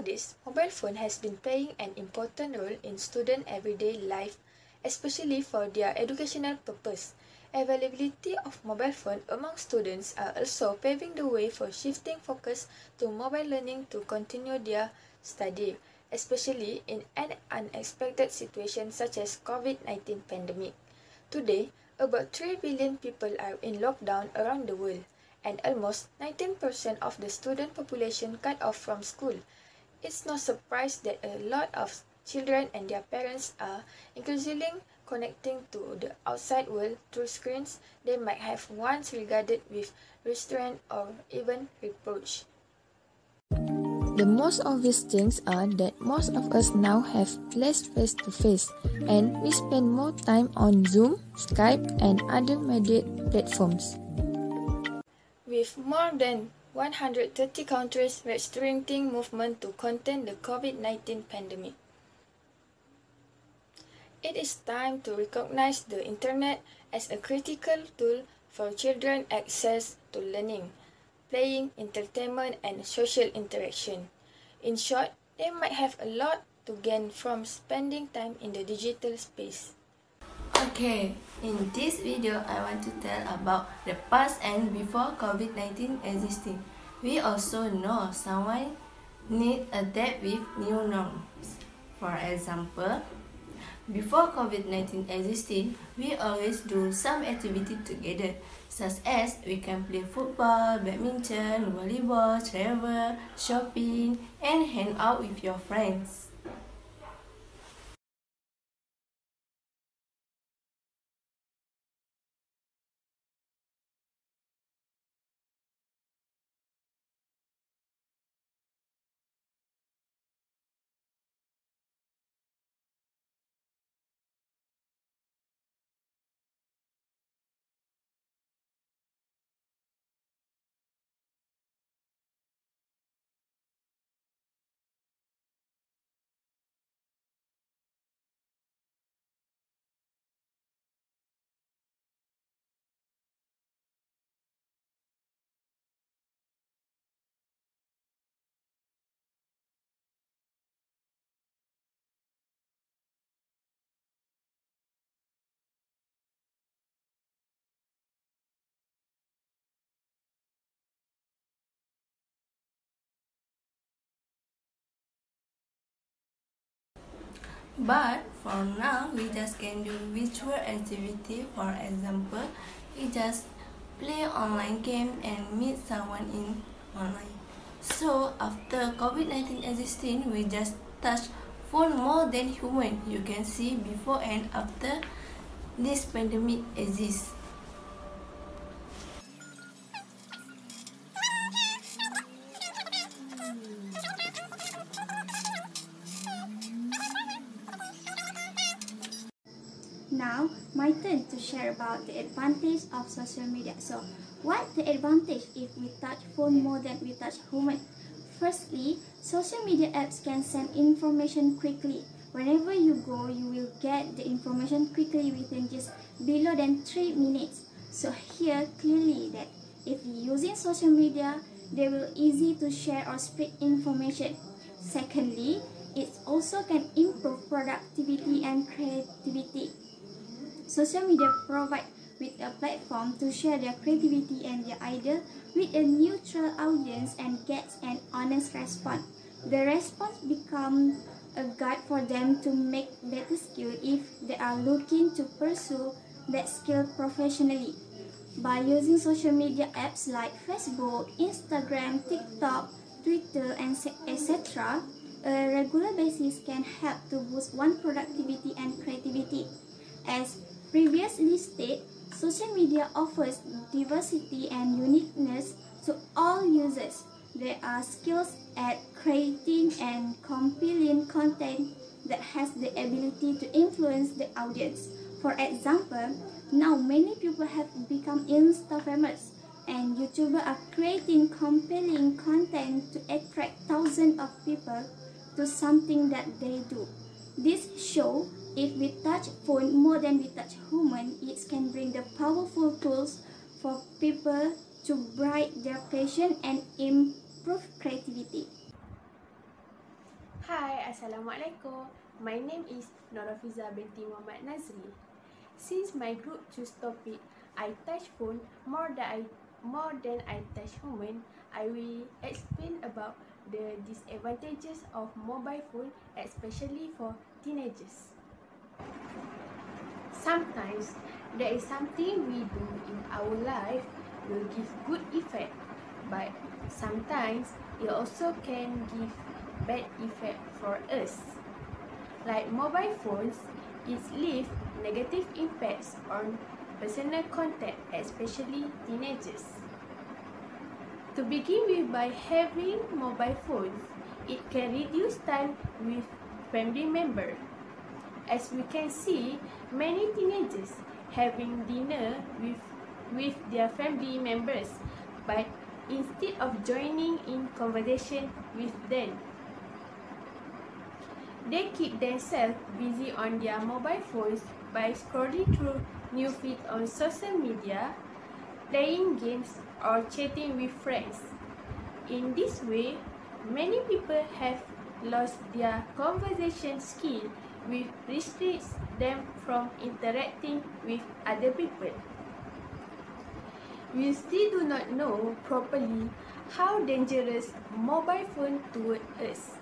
Nowadays, mobile phone has been playing an important role in student everyday life, especially for their educational purpose. Availability of mobile phone among students are also paving the way for shifting focus to mobile learning to continue their study, especially in an unexpected situation such as COVID-19 pandemic. Today, about 3 billion people are in lockdown around the world, and almost 19% of the student population cut off from school. It's no surprise that a lot of children and their parents are increasingly connecting to the outside world through screens they might have once regarded with restraint or even reproach. The most obvious things are that most of us now have less face-to-face, and we spend more time on Zoom, Skype, and other media platforms. With more than 130 countries restricting movement to contain the COVID-19 pandemic. It is time to recognize the internet as a critical tool for children access to learning, playing, entertainment, and social interaction. In short, they might have a lot to gain from spending time in the digital space. Okay, in this video, I want to tell about the past and before COVID-19 existing. We also know someone need adapt with new norms. For example, before COVID-19 existing, we always do some activity together, such as we can play football, badminton, volleyball, travel, shopping, and hang out with your friends. But for now, we just can do virtual activity. For example, we just play online game and meet someone in online. So after COVID-19 existing, we just touch phone more than human. You can see before and after this pandemic exists. Now, my turn to share about the advantage of social media. So, what's the advantage if we touch phone more than we touch human? Firstly, social media apps can send information quickly. Whenever you go, you will get the information quickly within just below than 3 minutes. So here clearly that if you're using social media, they will easy to share or spread information. Secondly, it also can improve productivity and creativity. Social media provide with a platform to share their creativity and their idea with a neutral audience and gets an honest response. The response becomes a guide for them to make better skill if they are looking to pursue that skill professionally. By using social media apps like Facebook, Instagram, TikTok, Twitter, and etc., a regular basis can help to boost one productivity and creativity. As previously stated, social media offers diversity and uniqueness to all users. There are skills at creating and compiling content that has the ability to influence the audience. For example, now many people have become Insta famous, and YouTubers are creating compelling content to attract thousands of people to something that they do. This shows if we touch phone more than we touch human, it can bring the powerful tools for people to brighten their passion and improve creativity. Hi, Assalamualaikum. My name is Norafiza binti Muhammad Nazri. Since my group choose topic, I touch phone more than I touch human, I will explain about the disadvantages of mobile phone, especially for teenagers. Sometimes there is something we do in our life will give good effect, but sometimes it also can give bad effect for us. Like mobile phones, it leave negative impacts on personal contact, especially teenagers. To begin with, by having mobile phones, it can reduce time with family members. As we can see, many teenagers having dinner with their family members, but instead of joining in conversation with them, they keep themselves busy on their mobile phones by scrolling through new feeds on social media, playing games, or chatting with friends. In this way, many people have lost their conversation skill, which restricts them from interacting with other people. We still do not know properly how dangerous mobile phone toward us,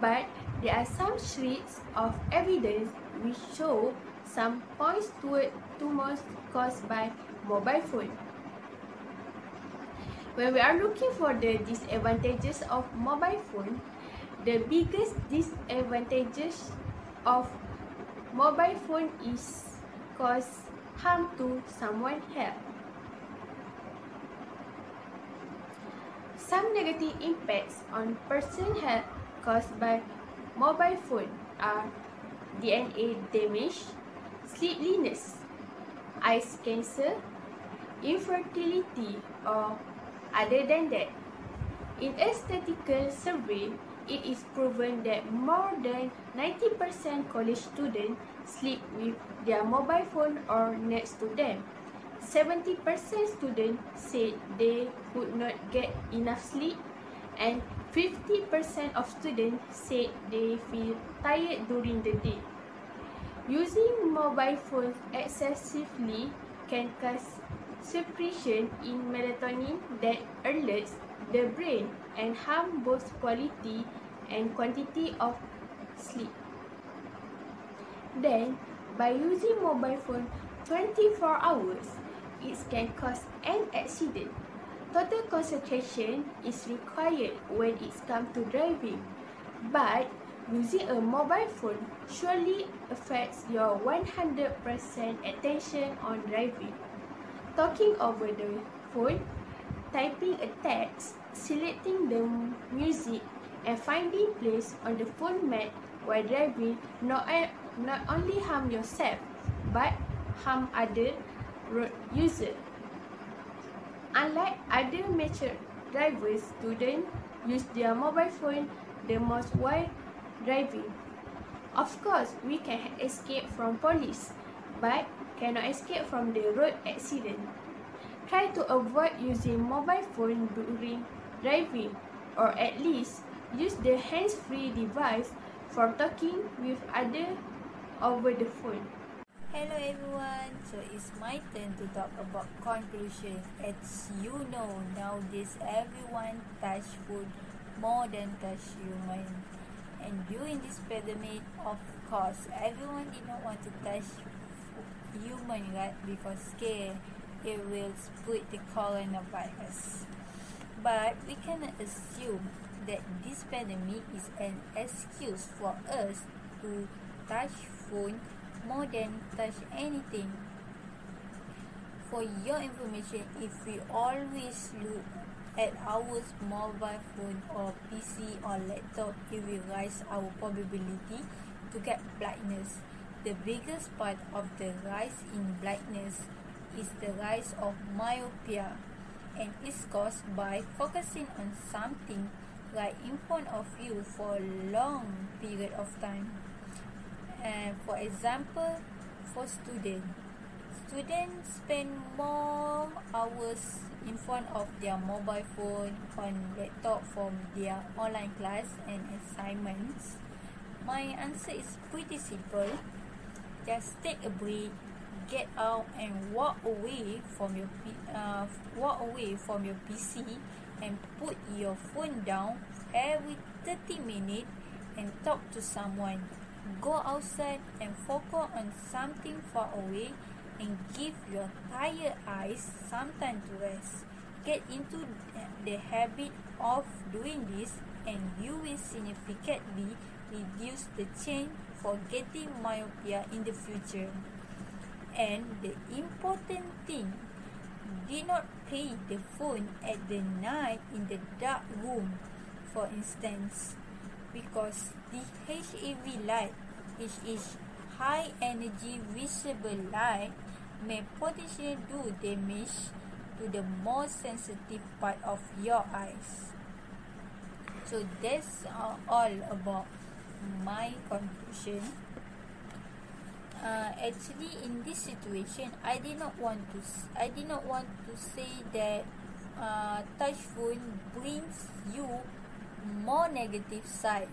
but there are some sheets of evidence which show some points toward tumors caused by mobile phone. When we are looking for the disadvantages of mobile phone, the biggest disadvantages of mobile phone is cause harm to someone else. Some negative impacts on person health caused by mobile phone are DNA damage, sleepiness, eyes cancer, infertility, or other than that. In a statistical survey, it is proven that more than 90% college students sleep with their mobile phone or next to them. 70% students said they could not get enough sleep, and 50% of students said they feel tired during the day. Using mobile phones excessively can cause suppression in melatonin that alerts the brain and harm both quality and quantity of sleep. Then, by using mobile phone 24 hours, it can cause an accident. Total concentration is required when it comes to driving, but using a mobile phone surely affects your 100% attention on driving. Talking over the phone, typing a text, selecting the music, and finding place on the phone mat while driving not only harm yourself, but harm other road users. Unlike other mature drivers, students use their mobile phone the most while driving. Of course, we can escape from police, but cannot escape from the road accident. Try to avoid using mobile phone during driving, or at least use the hands-free device for talking with others over the phone. Hello everyone, so it's my turn to talk about conclusion. As you know, nowadays everyone touch food more than touch human. And during this pandemic, of course, everyone did not want to touch human, right? Because scared it will spread the coronavirus. But we cannot assume that this pandemic is an excuse for us to touch phone more than touch anything. For your information, if we always look at our mobile phone or PC or laptop, it will rise our probability to get blindness. The biggest part of the rise in blindness is the rise of myopia, and is caused by focusing on something right in front of you for a long period of time. And for example, for students spend more hours in front of their mobile phone on laptop for their online class and assignments. My answer is pretty simple. Just take a break, get out and walk away from your PC and put your phone down every 30 minutes and talk to someone. Go outside and focus on something far away and give your tired eyes some time to rest. Get into the habit of doing this and you will significantly reduce the chance for getting myopia in the future. And the important thing, do not play the phone at the night in the dark room, for instance, because the HEV light, which is high energy visible light, may potentially do damage to the most sensitive part of your eyes. So that's all about my conclusion. Actually, in this situation, I did not want to say that touch phone brings you more negative side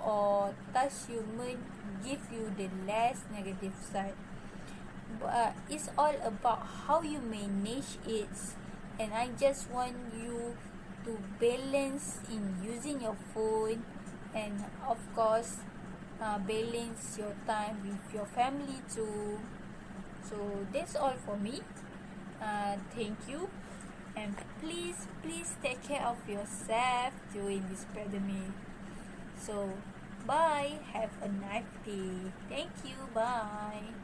or touch human give you the less negative side. But it's all about how you manage it, and I just want you to balance in using your phone, and of course balance your time with your family too. So that's all for me. Thank you, and please take care of yourself during this pandemic. So bye, have a nice day. Thank you, bye.